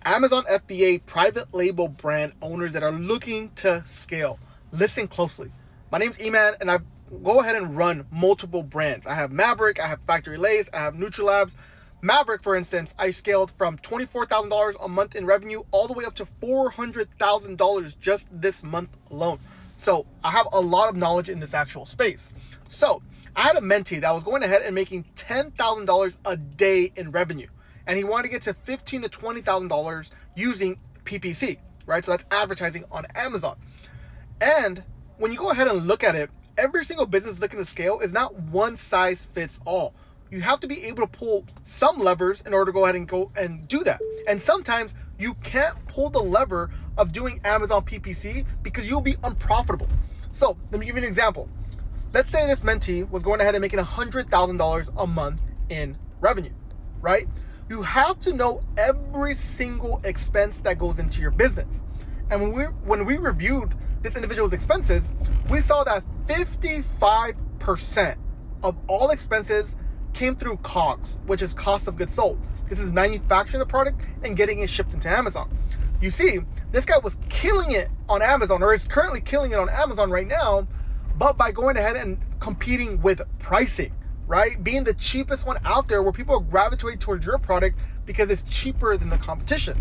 Amazon FBA private label brand owners that are looking to scale. Listen closely. My name's Eman, and I go ahead and run multiple brands. I have Maverick, I have Factory Lace, I have Nutrilabs. Maverick, for instance, I scaled from $24,000 a month in revenue all the way up to $400,000 just this month alone. So I have a lot of knowledge in this actual space. So I had a mentee that was going ahead and making $10,000 a day in revenue, and he wanted to get to $15,000 to $20,000 using PPC, right? So that's advertising on Amazon. And when you go ahead and look at it, every single business looking to scale is not one size fits all. You have to be able to pull some levers in order to go ahead and go and do that. And sometimes you can't pull the lever of doing Amazon PPC because you'll be unprofitable. So let me give you an example. Let's say this mentee was going ahead and making $100,000 a month in revenue, right? You have to know every single expense that goes into your business. And when we reviewed this individual's expenses, we saw that 55% of all expenses came through COGS, which is cost of goods sold. This is manufacturing the product and getting it shipped into Amazon. You see, this guy was killing it on Amazon, or is currently killing it on Amazon right now, but by going ahead and competing with pricing, right? Being the cheapest one out there where people gravitate towards your product because it's cheaper than the competition.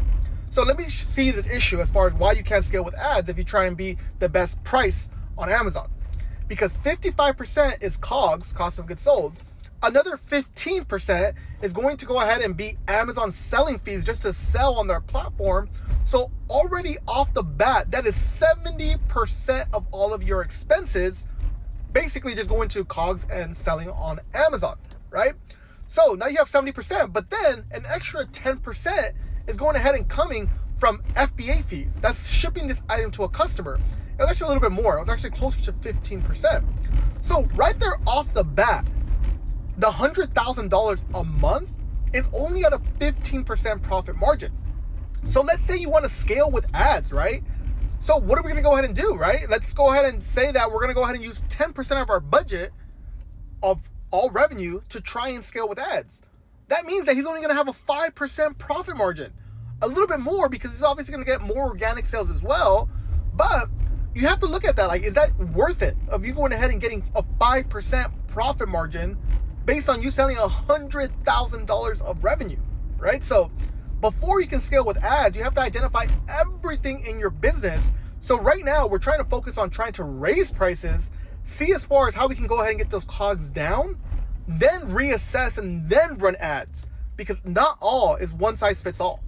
So let me see this issue as far as why you can't scale with ads if you try and be the best price on Amazon. Because 55% is COGS, cost of goods sold. Another 15% is going to go ahead and be Amazon selling fees just to sell on their platform. So already off the bat, that is 70% of all of your expenses basically just going to COGS and selling on Amazon, right? So now you have 70%, but then an extra 10% is going ahead and coming from FBA fees. That's shipping this item to a customer. It was actually a little bit more. It was actually closer to 15%. So right there off the bat, the $100,000 a month is only at a 15% profit margin. So let's say you want to scale with ads, right? So what are we going to go ahead and do, right? Let's go ahead and say that we're going to go ahead and use 10% of our budget of all revenue to try and scale with ads. That means that he's only going to have a 5% profit margin. A little bit more because he's obviously going to get more organic sales as well. But you have to look at that. Like, is that worth it of you going ahead and getting a 5% profit margin based on you selling $100,000 of revenue, right? So before you can scale with ads, you have to identify everything in your business. So right now we're trying to focus on trying to raise prices, see as far as how we can go ahead and get those COGS down, then reassess and then run ads, because not all is one size fits all.